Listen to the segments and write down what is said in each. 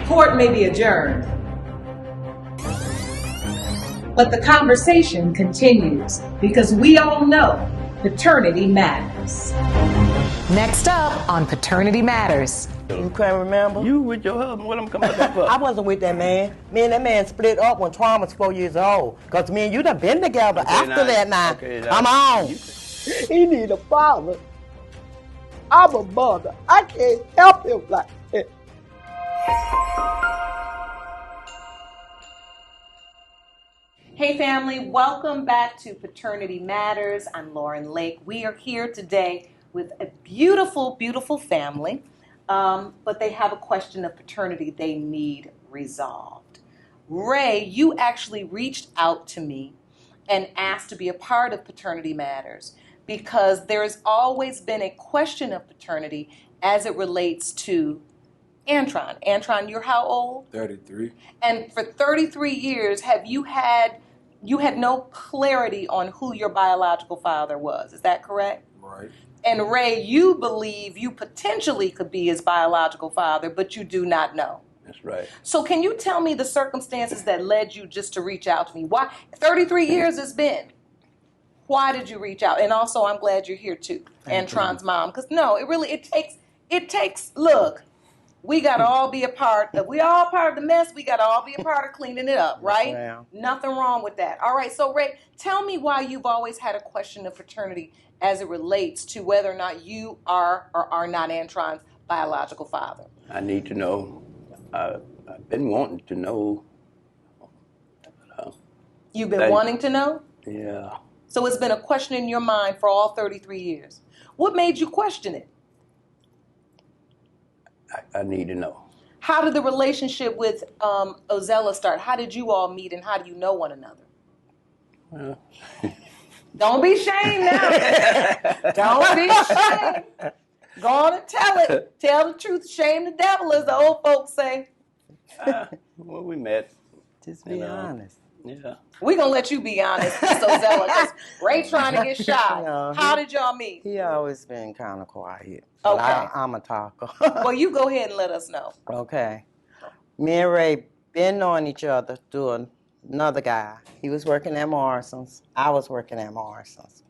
Court may be adjourned, but the conversation continues because we all know paternity matters. Next up on Paternity Matters. You can't remember? You with your husband, what I'm coming back for? I wasn't with that man. Me and that man split up when Tron was 4 years old. Because me and you done been together after that now. Come on. He need a father. I'm a mother. I can't help him like that. Hey family, welcome back to Paternity Matters. I'm Lauren Lake. We are here today with a beautiful, beautiful family, but they have a question of paternity they need resolved. Ray, you actually reached out to me and asked to be a part of Paternity Matters because there has always been a question of paternity as it relates to Antron. Antron, you're how old? 33. And for 33 years, you had no clarity on who your biological father was. Is that correct? Right. And Ray, you believe you potentially could be his biological father, but you do not know. That's right. So can you tell me the circumstances that led you just to reach out to me? Why? 33 years it's been. Why did you reach out? And also, I'm glad you're here too, Antron's mom. Because it takes, look, we got to all be a part of, we all part of the mess. We got to all be a part of cleaning it up, right? Yeah. Nothing wrong with that. All right, so Ray, tell me why you've always had a question of paternity as it relates to whether or not you are or are not Antron's biological father. I need to know. I've been wanting to know. You've been wanting to know? Yeah. So it's been a question in your mind for all 33 years. What made you question it? I need to know. How did the relationship with Ozella start? How did you all meet and how do you know one another? Well, don't be ashamed now. Don't be ashamed. Go on and tell it. Tell the truth. Shame the devil, as the old folks say. well, we met. Just be honest. Yeah. We're going to let you be honest, Miss Ozella, because Ray trying to get shy. How did y'all meet? He always been kind of quiet. Okay. I'm a talker. Well, you go ahead and let us know. Okay. Me and Ray been knowing each other through another guy. He was working at Morrison's. I was working at Morrison's.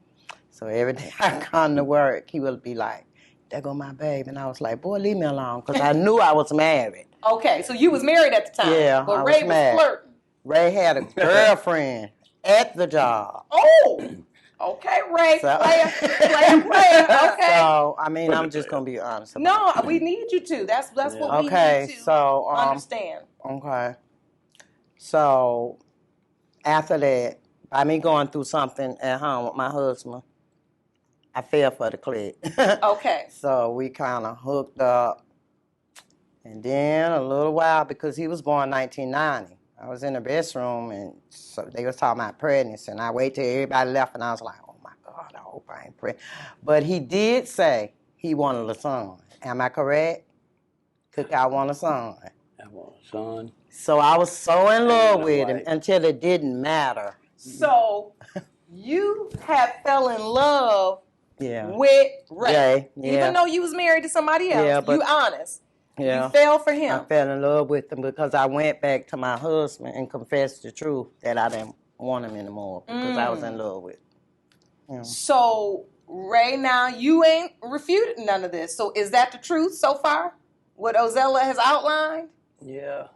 So every day I come to work, he would be like, there go my babe. And I was like, boy, leave me alone, because I knew I was married. Okay, so you was married at the time. Yeah, but I Ray was married. flirting. Ray had a girlfriend at the job. Oh, okay, Ray. So, player. Okay. So, I mean, I'm just going to be honest about No, we need you to. That's what we need to understand. Okay. So, after that, by me going through something at home with my husband, I fell for the clique. Okay. So, we kind of hooked up. And then a little while, because he was born in 1990. I was in the bedroom, and so they was talking about pregnancy, and I waited till everybody left, and I was like, oh, my God, I hope I ain't pregnant. But he did say he wanted a son. Am I correct? Cook, I want a son. I want a son. So I was so in love with him until it didn't matter. So you have fell in love with Ray. Yeah. Even though you was married to somebody else, you honest. Yeah. You fell for him. I fell in love with him because I went back to my husband and confessed the truth that I didn't want him anymore because I was in love with him. So, Ray, now you ain't refuted none of this. So is that the truth so far? What Ozella has outlined? Yeah.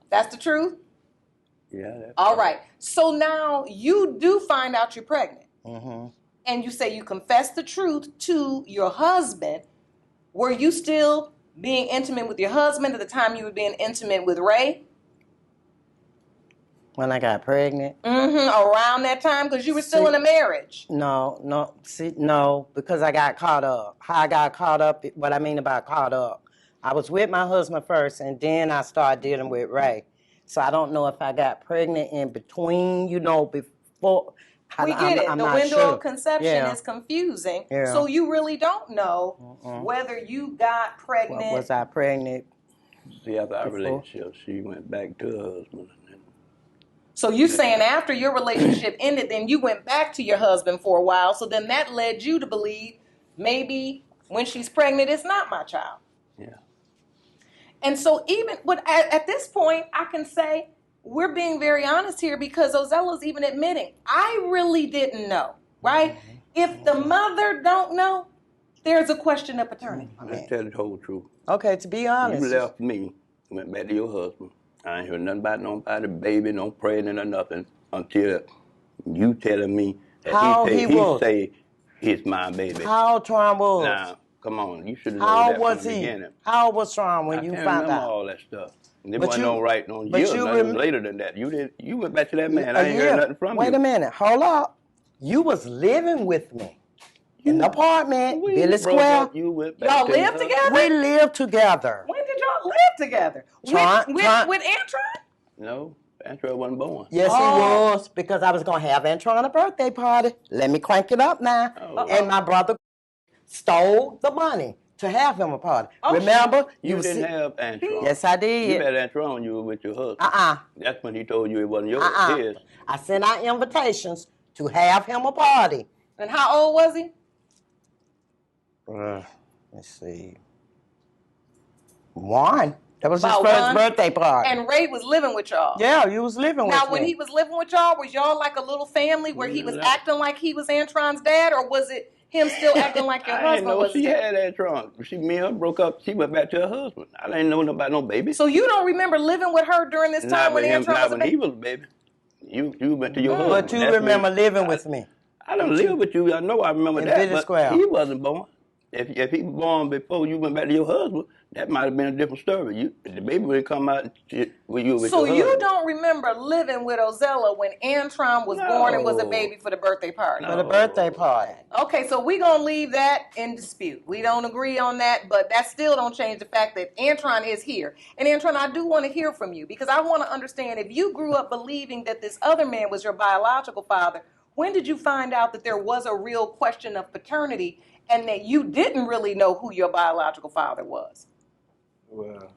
That's the truth? Yeah. That's all right. So now you do find out you're pregnant. Mm-hmm. And you say you confess the truth to your husband. Were you still being intimate with your husband at the time you were being intimate with Ray? When I got pregnant? Mm-hmm. Around that time? Because you were still in a marriage. No, because I got caught up. How I got caught up, what I mean about caught up, I was with my husband first, and then I started dealing with Ray. So I don't know if I got pregnant in between, before. We get it. The window of conception is confusing. Yeah. So you really don't know whether you got pregnant. Was I pregnant? See, after our relationship, she went back to her husband. So you're saying after your relationship ended, then you went back to your husband for a while. So then that led you to believe maybe when she's pregnant, it's not my child. Yeah. And so even but at this point, I can say we're being very honest here because Ozella's even admitting, I really didn't know, right? If the mother don't know, there's a question of paternity. Let's tell the whole truth. Okay, to be honest. You left me, went back to your husband. I ain't heard nothing about nobody, baby, no pregnant or nothing until you telling me that How he was. he say it's my baby. How old Tron was? Now, come on, you should have How known old that was from the he? beginning. How old was Tron when you I can't found remember out? all that stuff. And there But wasn't you- no right, no but year, you nothing later than that. You went back to that man. I ain't year. heard nothing from you. Wait a minute, hold up. You was living with me in the apartment, We Billy broke Square. up, you went back Y'all to live your together? We lived together. When did y'all live together? Tron- with Antron? No, Antron wasn't born. Yes, Oh. he was, because I was going to have Antron a birthday party. Let me crank it up now. Oh. And my brother stole the money to have him a party. Oh, Remember? You didn't have Antron. Yes, I You did. had Antron when you were with your husband. That's when he told you it wasn't yours, his. I sent out invitations to have him a party. And how old was he? Let's see. One. That was About his first one? birthday party. And Ray was living with y'all. Yeah, you was living with me. Now, when he was living with y'all, was y'all like a little family where he was acting like he was Antron's dad, or was it him still acting like your I didn't husband know was? she had Antron. Me and her broke up. She went back to her husband. I didn't know nothing about no baby. So you don't remember living with her during this time Not when with him, Antron not was a when he baby? was a baby. You went to your husband. But you That's remember when- living with me. I don't live with you. I know I remember In that, Village but Square. he wasn't born. If he was born before you went back to your husband, that might have been a different story. The baby would come out when you were with So your you husband. don't remember living with Ozella when Antron was born and was a No. baby for the birthday party? For the birthday party. Okay, so we're going to leave that in dispute. We don't agree on that, but that still don't change the fact that Antron is here. And Antron, I do want to hear from you because I want to understand if you grew up believing that this other man was your biological father, when did you find out that there was a real question of paternity and that you didn't really know who your biological father was? Well,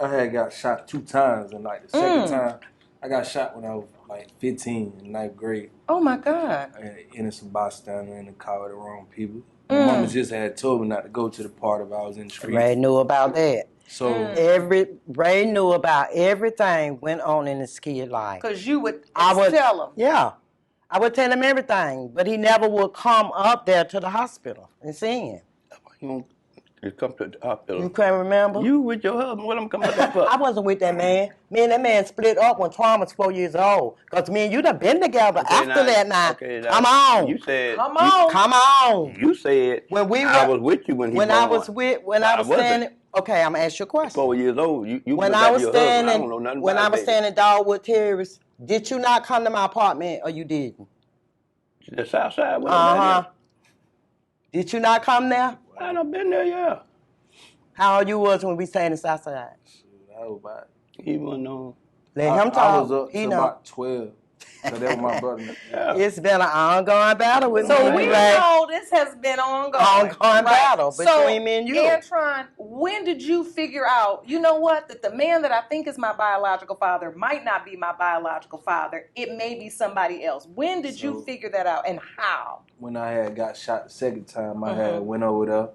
I had got shot 2 times, and like the second time, I got shot when I was like 15 in 9th grade. Oh my God. Innocent bystander in the car with the wrong people. My mama just had told me not to go to the party if I was in the street. Ray knew about that. So Ray knew about everything went on in his kid life. Because you would I tell him. Yeah. I would tell him everything, but he never would come up there to the hospital and see him. You come to the hospital. You can't remember? You with your husband? What I'm coming up there for? I wasn't with that man. Me and that man split up when Twan was 4 years old. Because me and you done been together after that now. Okay, Come on. You said. Come on. Come on. You said. When we I were- was with you when he When born. I was wasn't. standing, okay, I'm gonna ask you a question. 4 years old. You When went I back to was your husband. I standing, don't know nothing when about I was baby. standing Dogwood Terrace, did you not come to my apartment or you didn't? The south side. Did you not come there? I done been there, yeah. How old you was when we stayed in the South Side? I was about, He wasn't on. Let him talk. I was up He to know. about 12. So that was my brother. It's been an ongoing battle with So me, we Ray. know this has been ongoing. Ongoing battle between me and you. Antron, when did you figure out, you know what, that the man that I think is my biological father might not be my biological father. It may be somebody else. When did you figure that out and how? When I had got shot the second time, I had went over there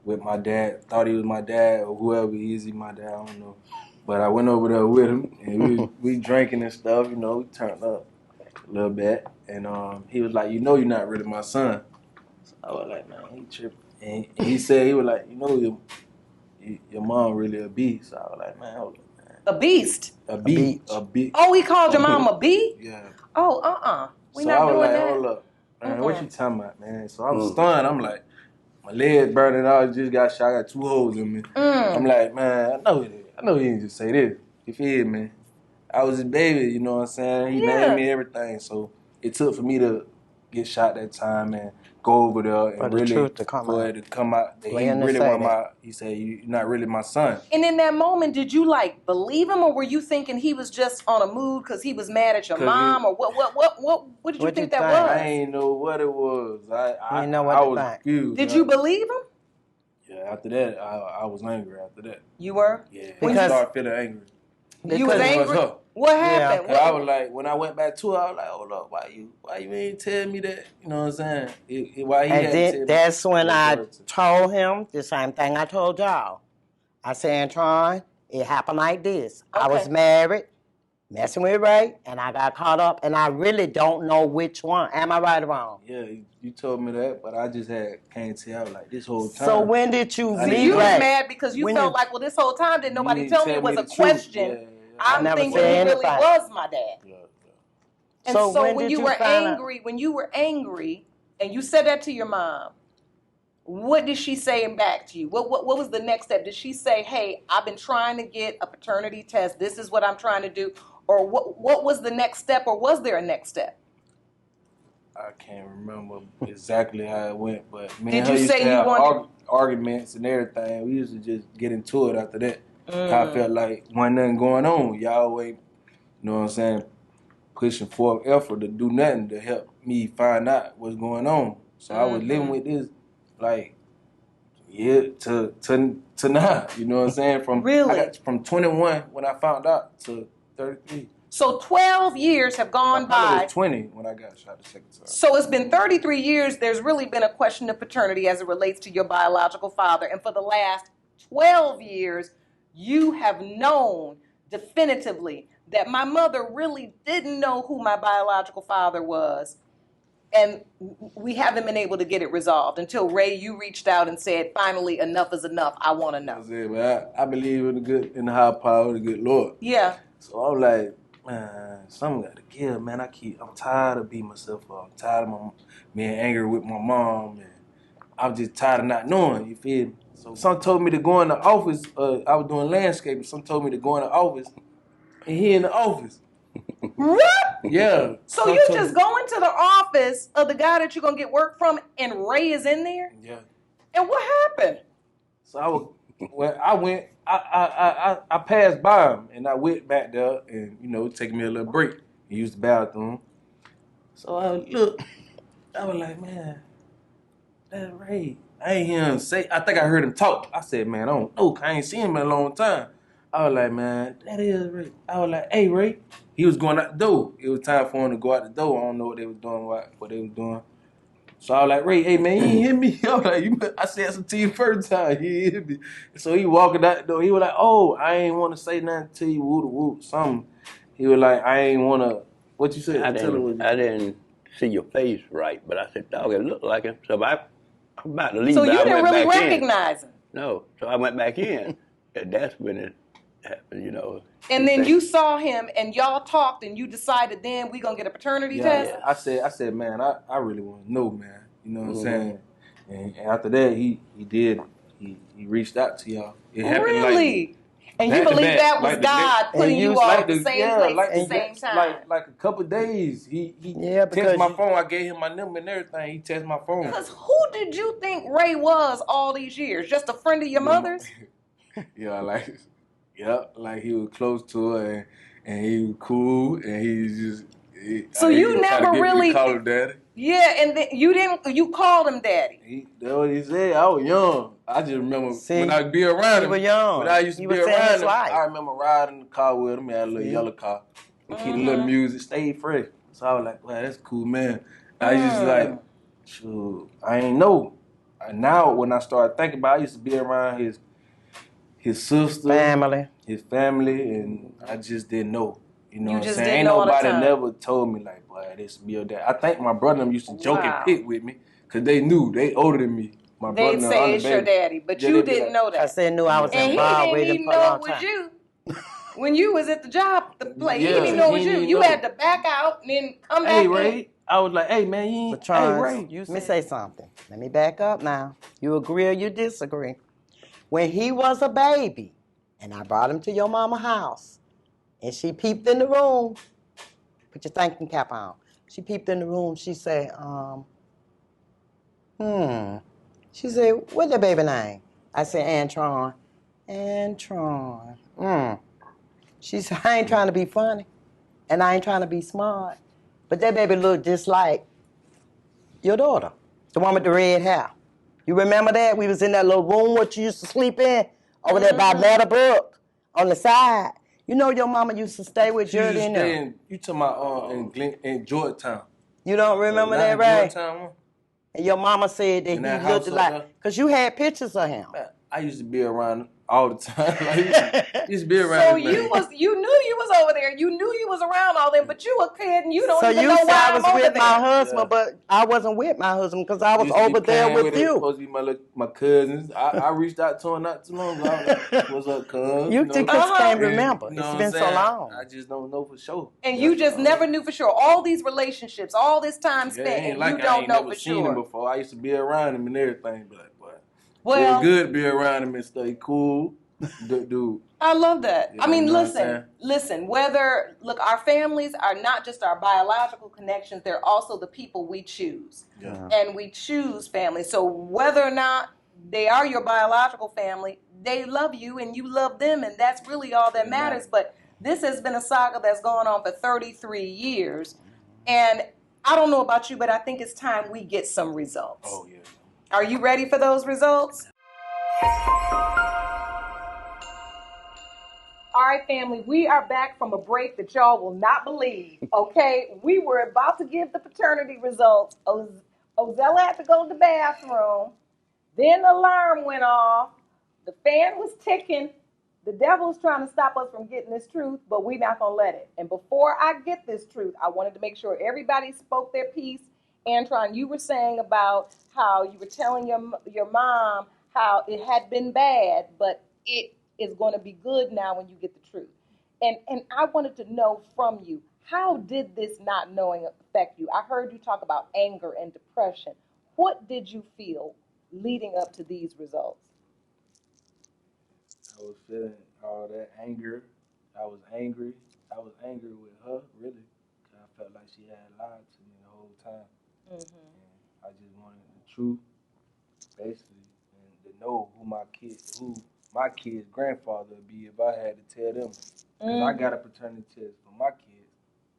with my dad. Thought he was my dad or whoever he is, he my dad, I don't know. But I went over there with him and we drinking and stuff, you know, we turned up a little bit. And he was like, you know you're not really my son. So I was like, man, he tripping. And he said, he was like, you know your mom really a beast. So I was like, man, hold on, man. A beast? A beast. A beast. Oh, he called your mom a bee? Yeah. Oh, we So not I was doing like, that. hold up, man, what you talking about, man? So I was stunned. I'm like, my leg burning out. I just got shot. I got 2 holes in me. I'm like, man, I know it is. I know he didn't just say this. You feel me? I was his baby, you know what I'm saying? He named me everything. So it took for me to get shot that time and go over there and For the really truth to come for out. it to come out. That he When to really say want that. he said, you're not really my son. And in that moment, did you like believe him, or were you thinking he was just on a mood because he was mad at your 'Cause mom, or what did you What think you that think? was? I ain't know what it was. I ain't know what I to was think. confused. Did you believe him? Yeah, after that, I was angry after that. You were. Yeah, Because- I started feeling angry. You was Because- It was angry. her. What happened? Cause I was like, when I went back to her, I was like, hold up, why you ain't tell me that? You know what I'm saying? Why he had And to tell then me that's when the I words? told him the same thing I told y'all. I said, Antron, it happened like this. I was Okay. married, messing with Ray, and I got caught up, and I really don't know which one. Am I right or wrong? Yeah, you told me that, but I just can't tell like this whole time. So when did you I meet didn't You know. was Ray? mad because you When felt you- like, well, this whole time didn't nobody You tell didn't me it was a the truth. question. Yeah. I'm never thinking said he really anything. was my dad. Yeah. And So so when when did you you were find out? angry, and you said that to your mom, what did she say back to you? What was the next step? Did she say, hey, I've been trying to get a paternity test. This is what I'm trying to do. Or what was the next step, or was there a next step? I can't remember exactly how it went, but me Did and her you used say to you have wanted- arguments and everything. We used to just get into it after that. Mm. I felt like wasn't nothing going on. Y'all always, you know what I'm saying, pushing forth effort to do nothing to help me find out what's going on. So I was living with this, like, to now. You know what I'm saying? From 21 when I found out to 33. So 12 years have gone I probably by. was 20 when I got shot the second time. So it's been 33 years. There's really been a question of paternity as it relates to your biological father. And for the last 12 years, you have known definitively that my mother really didn't know who my biological father was. And we haven't been able to get it resolved until, Ray, you reached out and said, finally, enough is enough. I want to know. That's it, man. I believe in the high power of the good Lord. Yeah. So I'm like, man, something got to give, man. I'm tired of beating myself up. I'm tired of being angry with my mom, and I'm just tired of not knowing. You feel me? So some told me to go in the office. I was doing landscaping. Some told me to go in the office, and he in the office. What? Yeah. So Some you told just me- go into the office of the guy that you're going to get work from, and Ray is in there? Yeah. And what happened? So I passed by him and I went back there and, taking me a little break and used the bathroom. So I was like, man, that's Ray. I ain't hear him say, I think I heard him talk. I said, man, I don't know, 'cause I ain't seen him in a long time. I was like, man, that is Ray. I was like, hey, Ray. He was going out the door. It was time for him to go out the door. I don't know what they was doing, what they was doing. So I was like, Ray, hey, man, you ain't hear me? I was like, I said something to you first time. He didn't hear me. So he walking out the door. He was like, oh, I ain't want to say nothing to you, woo something. He was like, I ain't want to, what you said? I didn't see your face right, but I said, dog, it looked like him. So I'm about to leave. So but you I didn't went really back in. recognize him. No, so I went back in. And that's when it happened, And then you saw him and y'all talked and you decided then we going to get a paternity test? I said, man, I really want to know, man. You know what I'm saying? And after that, he reached out to y'all. It happened Really? And you back to believe back, that was like the God next- putting and you you all like at the the- same yeah, place like at the the- same time? like a couple days. He Yeah, because texted my you- phone. I gave him my number and everything. He texted my phone. Because who did you think Ray was all these years? Just a friend of your mother's? Yeah, like he was close to her and he was cool and he was just. So he you was trying to never get me to really- call him daddy. Yeah, and then you called him daddy. That's what he said. I was young. I just remember See, when I be around he him. was young. When I used to He be was saying around his him, life. I remember riding in the car with him. He had a little See? yellow car. And keep a little music, stay fresh. So I was like, wow, that's cool, man. I just like, shoot, I ain't know. And now when I started thinking about it, I used to be around his sister, his family, and I just didn't know. You know You what I'm just saying? didn't Ain't know all the nobody time. never told me like, boy, this be your dad. I think my brother and them used to joke Wow. and pick with me because they knew they older than me. My brother They'd and the say other it's your baby. daddy, but Yeah, you they be didn't like- know I that. said knew I was And he involved didn't with him even for a know long it was time. you. When you was at the job, the place, he Yeah, didn't even know it was he you. didn't You know. had to back out and then come Hey, back Ray. in. I was like, hey, man, you ain't. But Trons, Hey, Ray. let me say something. Let me back up now. You agree or you disagree? When he was a baby, and I brought him to your mama's house, and she peeped in the room, put your thinking cap on. She peeped in the room. She said, She said, what's the baby name? I said, Antron. Antron. She said, I ain't trying to be funny, and I ain't trying to be smart, but that baby looked just like your daughter, the one with the red hair. You remember that? We was in that little room what you used to sleep in over there by Meadowbrook on the side. You know your mama used to stay with She used to Jody and stay them. in, you talking about in Georgetown. You don't remember Not that, in Ray? Georgetown one? And your mama said that In that he looked house up like, there? because you had pictures of him. I used to be around all the time. Like, you just be around. So this man. you knew you was over there. You knew you was around all them, but you a kid and you don't So even you know said why I was I'm over with there. my husband, Yeah. but I wasn't with my husband because I was Used to be over there playing with it, you. supposed to be my cousins. I reached out to him not too long ago. I was like, "What's up, cuz?" You know? just can't And, remember. you know It's what I'm been so saying? long. I just don't know for sure. And you just never knew for sure. All these relationships, all this time Yeah, spent, it ain't and like you I don't ain't know never for seen him sure. before. I used to be around him and everything, but Well, feel good to be around him and stay cool. Dude. I love that. Yeah, I mean, you know what I'm saying? listen, look, our families are not just our biological connections, they're also the people we choose. Yeah. And we choose family. So whether or not they are your biological family, they love you and you love them, and that's really all that matters. But this has been a saga that's gone on for 33 years. And I don't know about you, but I think it's time we get some results. Oh, yeah. Are you ready for those results? All right, family, we are back from a break that y'all will not believe, okay? We were about to give the paternity results. Ozella had to go to the bathroom. Then the alarm went off. The fan was ticking. The devil's trying to stop us from getting this truth, but we're not going to let it. And before I get this truth, I wanted to make sure everybody spoke their piece. Antron, you were saying about how you were telling your mom how it had been bad, but it is going to be good now when you get the truth. And I wanted to know from you, how did this not knowing affect you? I heard you talk about anger and depression. What did you feel leading up to these results? I was feeling all that anger. I was angry. I was angry with her, really. 'Cause I felt like she had lied to me the whole time. Mm-hmm. And I just wanted the truth, basically, and to know who my kid's grandfather would be if I had to tell them. Because I got a paternity test for my kids,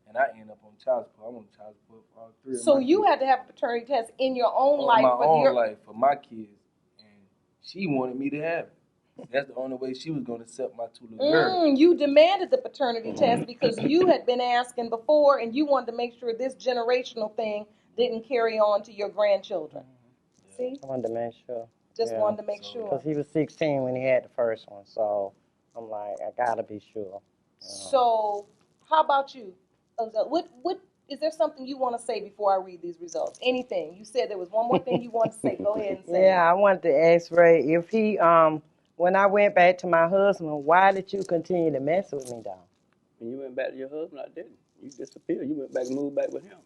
and I end up on child support. I'm on child support for all three of my So kids. you had to have a paternity test in your own life. My own life for my kids, and she wanted me to have it. That's the only way she was going to accept my two little girls. You demanded the paternity test because you had been asking before, and you wanted to make sure this generational thing didn't carry on to your grandchildren. Yeah. See? I wanted to make sure. Just wanted to make sure. Because he was 16 when he had the first one, so I'm like, I gotta be sure. You know. So, how about you? What is there something you want to say before I read these results? Anything? You said there was one more thing you wanted to say. Go ahead and say. Yeah, I wanted to ask Ray if he when I went back to my husband, why did you continue to mess with me, though? When you went back to your husband, I didn't. You disappeared. You went back and moved back with him.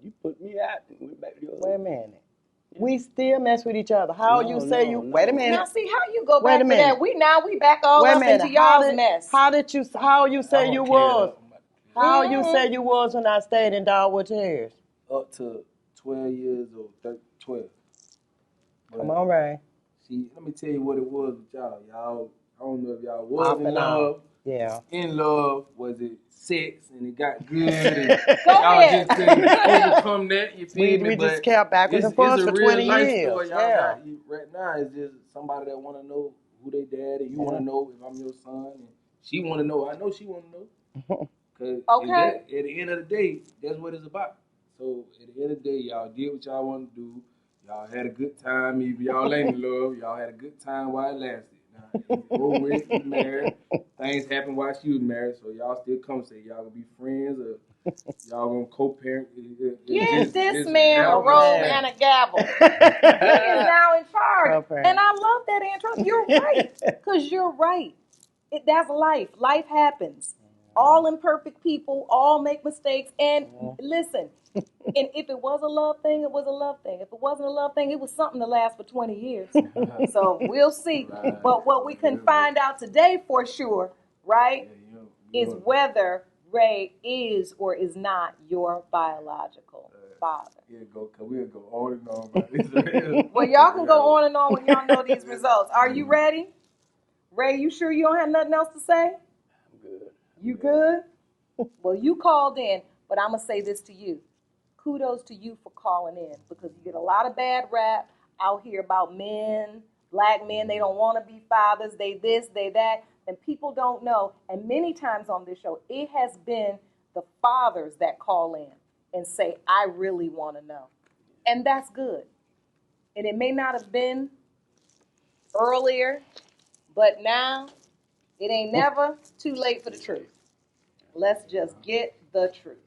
You put me out and went back to your husband. Wait a minute. Yeah. We still mess with each other. How you say you? Wait a minute. Now see how you go back to that. We back all up into y'all's mess. How you say you was? How you say you was when I stayed in Dogwood Terrace? Up to 12 years old, 12. Come on, Ray. See, let me tell you what it was with y'all. Y'all, I don't know if y'all was in love. Yeah. In love, was it sex and it got good? And Go y'all ahead. just couldn't overcome that. You feel me? We just kept backwards and forwards for 20 years. Story y'all got right now is just somebody that want to know who they daddy. You want to know if I'm your son. And she want to know. I know she want to know. Cause at the end of the day, that's what it's about. So at the end of the day, y'all did what y'all want to do. Y'all had a good time. If y'all ain't in love, y'all had a good time while it lasted. Now, over with, you married. Things happened while she was married, so y'all still come say y'all gonna be friends or y'all gonna co-parent. Give this man a roll and a gavel. He is now in charge. And I love that, Antron. You're right. Because you're right. That's life. Life happens. All imperfect people, all make mistakes. And listen, and if it was a love thing, it was a love thing. If it wasn't a love thing, it was something to last for 20 years. So we'll see. Right. But what we can find out today for sure, right, is whether Ray is or is not your biological father. We'll go on and on about this. Well, y'all can go on and on when y'all know these results. Are you ready? Ray, you sure you don't have nothing else to say? I'm good. You good? Well, you called in, but I'm going to say this to you. Kudos to you for calling in because you get a lot of bad rap out here about men, black men. They don't want to be fathers. They this, they that. And people don't know. And many times on this show, it has been the fathers that call in and say, I really want to know. And that's good. And it may not have been earlier, but now it ain't never too late for the truth. Let's just get the truth.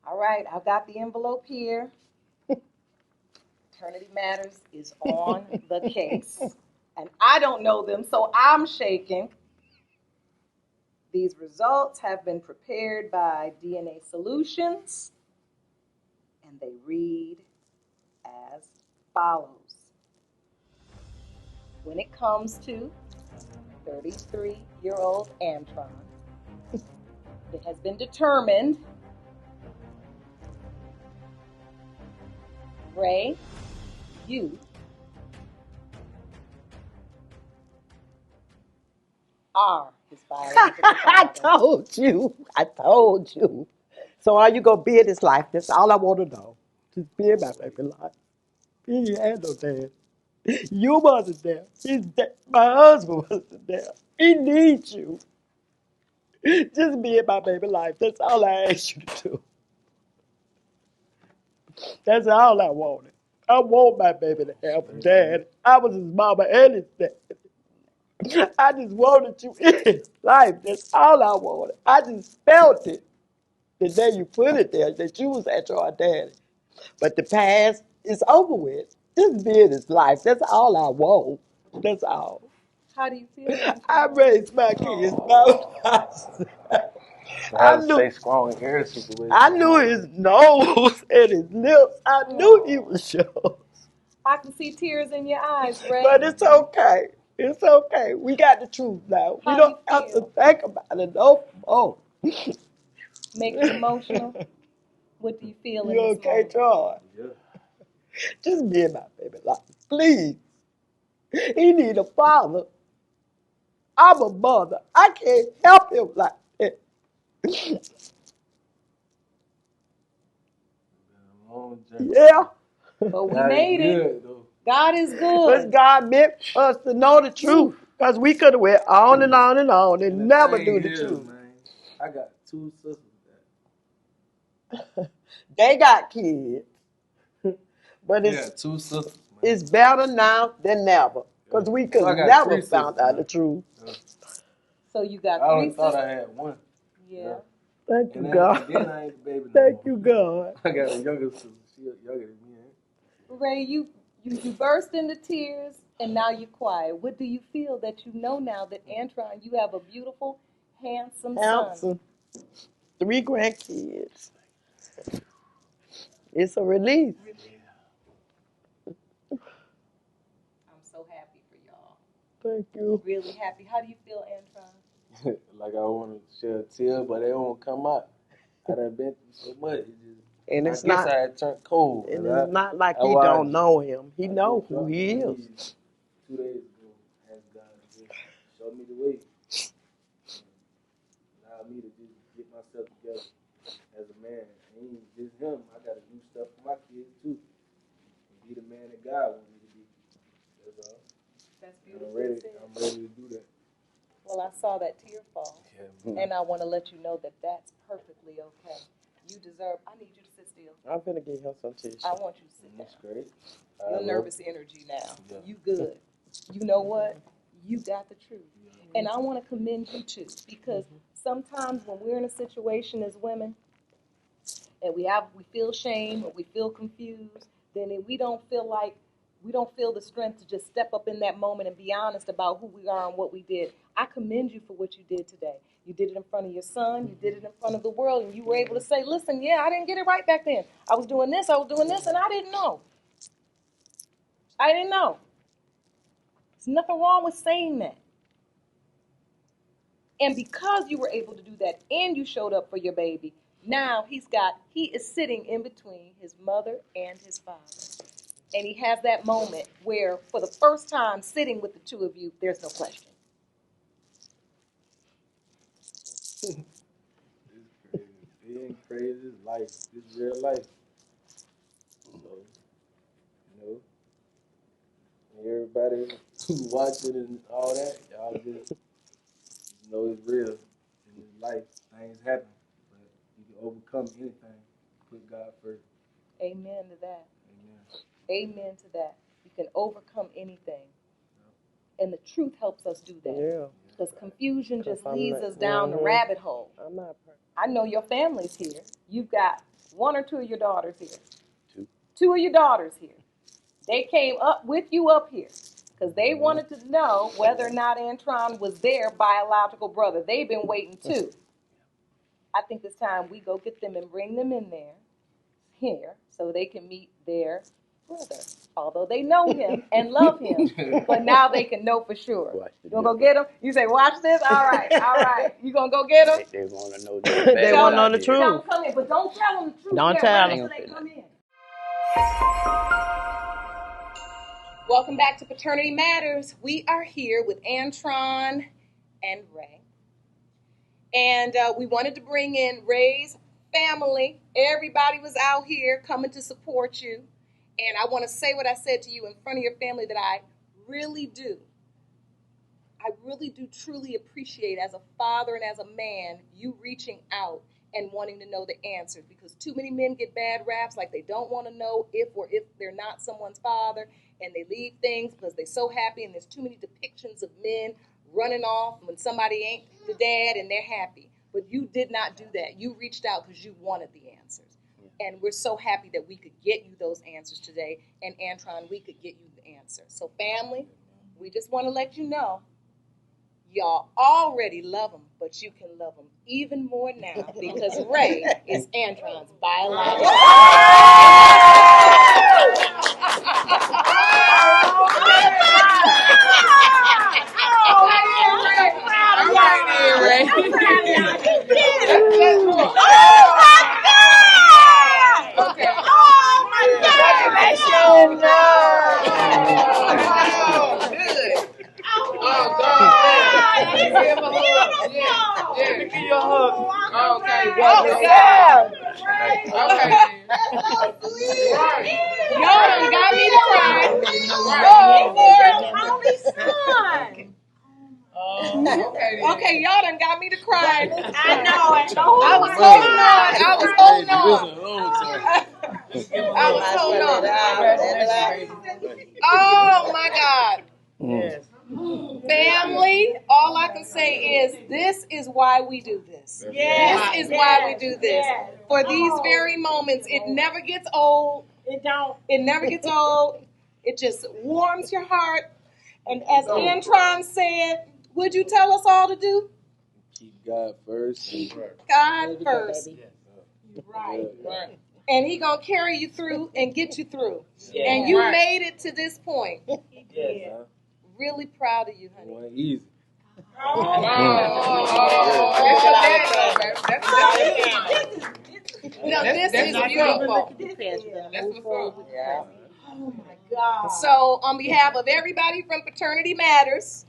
All right, I've got the envelope here. Paternity Matters is on the case. And I don't know them, so I'm shaking. These results have been prepared by DNA Solutions, and they read as follows. When it comes to 33-year-old Antron, it has been determined Ray, you are his biological I father. I told you. So are you gonna be in his life? That's all I want to know. Just be in my baby life. He had no dad. You wasn't there. His dad, my husband wasn't there. He needs you. Just be in my baby life. That's all I asked you to do. That's all I wanted. I want my baby to have a dad. I was his mama and his dad. I just wanted you in his life. That's all I wanted. I just felt it the day you put it there that you was at your daddy. But the past is over with. Just be in his life. That's all I want. That's all. How do you feel, Antron? I raised my kids by myself. So how to stay strong in every situation. I knew his nose and his lips. I knew he was short. I can see tears in your eyes, Ray. But it's okay. It's okay. We got the truth now. How We don't do you have feel? to think about it no more. Make you emotional? What do you feel in You this okay, moment? Troy? Yeah. Just be in my baby life. Please. He need a father. I'm a mother. I can't help him like that. Long journey. Yeah. But we God is made it. good, though. God is But good. God meant us to know the truth. Because we could have went on and on and on and the never thing knew the is, truth. Man, I got 2 sisters They got kids. But Yeah, 2 sisters, man. it's better now than never. Because we could So I got never 3 found sisters out now. the truth. So you got I 3 only thought sisters. I had 1. Yeah. Thank you, And God. then I ain't the baby no Thank more. you, God. I got a younger sister. She younger than me. Ray, you burst into tears and now you're quiet. What do you feel that you know now that Antron, you have a beautiful, handsome son? Handsome. 3 grandkids. It's a relief. I'm so happy for y'all. Thank you. Really happy. How do you feel, Antron? Like I want to shed tears, but they won't come out. I done been through so much. And I it's guess not, I had turned cold. and it's not like he don't know him. He know who he is. 2 days ago, asked God to just show me the way. Allow me to just get myself together as a man. Ain't just him. I got to do stuff for my kids too. And be the man that God wants me to be. That's all. That's beautiful. I'm ready to do that. Well, I saw that tear fall, and I want to let you know that that's perfectly okay. You deserve. I need you to sit still. I'm finna give him some tissue. I want you to sit down. That's great. Your nervous energy now. Yeah. You good. You know what? You got the truth. And I want to commend you too, because sometimes when we're in a situation as women and we feel shame or we feel confused, then we don't feel the strength to just step up in that moment and be honest about who we are and what we did. I commend you for what you did today. You did it in front of your son, you did it in front of the world, and you were able to say, listen, yeah, I didn't get it right back then. I was doing this, and I didn't know. I didn't know. There's nothing wrong with saying that. And because you were able to do that and you showed up for your baby, now he is sitting in between his mother and his father. And he has that moment where, for the first time sitting with the two of you, there's no question. It's crazy. It ain't crazy. It's life. It's real life. So, everybody who watching and all that, y'all just know it's real. In this life, things happen. But you can overcome anything. Put God first. Amen to that. Amen. Amen to that. You can overcome anything. And the truth helps us do that. Yeah. Because confusion just I'm leads not- us down the rabbit hole. I'm not perfect. I know your family's here. You've got 1 or 2 of your daughters here. 2. 2 of your daughters here. They came up with you up here because they wanted to know whether or not Antron was their biological brother. They've been waiting too. I think it's time we go get them and bring them in here, so they can meet their brother. Although they know him and love him, but now they can know for sure. You gonna go get them? You say, watch this? All right. You gonna go get them? They want to know They want to know the truth. Tell them come in, but don't tell them the truth. Don't yet, tell right, them. so they come in. Welcome back to Paternity Matters. We are here with Antron and Ray. And we wanted to bring in Ray's family. Everybody was out here coming to support you. And I want to say what I said to you in front of your family that I really do. I really do truly appreciate, as a father and as a man, you reaching out and wanting to know the answers, because too many men get bad raps, like they don't want to know if they're not someone's father, and they leave things because they're so happy, and there's too many depictions of men running off when somebody ain't the dad and they're happy. But you did not do that. You reached out because you wanted the answers. And we're so happy that we could get you those answers today, and Antron, we could get you the answers. So family, we just want to let you know, y'all already love him, but you can love him even more now because Ray is Antron's biological. Y'all done got me to cry. Okay, y'all done got me to cry. I know it. I was holding on. Oh my God. Yes. Family, all I can say is this is why we do this. This is why we do this. For these very moments, it never gets old. It don't. It never gets old. It just warms your heart. And as Antron said, would you tell us all to do? Keep God first. God first. Right. And he gonna carry you through and get you through. And you made it to this point. Really proud of you, honey. It wasn't easy. No, this is beautiful. Oh my God. So on behalf of everybody from Paternity Matters,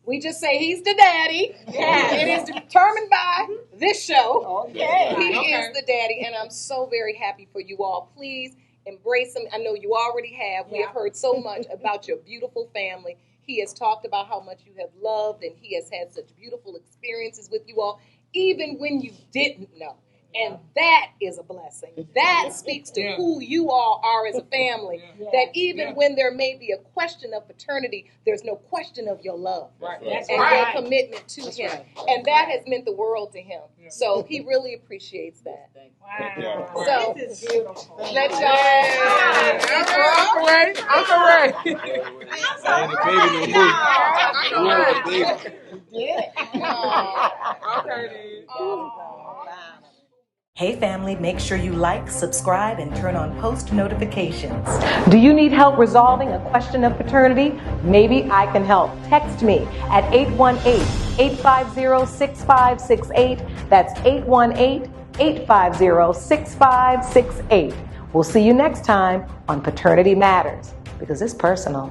we just say he's the daddy. It is determined by this show. He is the daddy, and I'm so very happy for you all. Please embrace him. I know you already have. We have heard so much about your beautiful family. He has talked about how much you have loved, and he has had such beautiful experiences with you all, even when you didn't know. And that is a blessing. That speaks to who you all are as a family. That even when there may be a question of paternity, there's no question of your love and your commitment to him. And that has meant the world to him. So he really appreciates that. Wow. So this is beautiful. Let's go. Uncle Ray. Hey family, make sure you like, subscribe, and turn on post notifications. Do you need help resolving a question of paternity? Maybe I can help. Text me at 818-850-6568. That's 818-850-6568. We'll see you next time on Paternity Matters, because it's personal.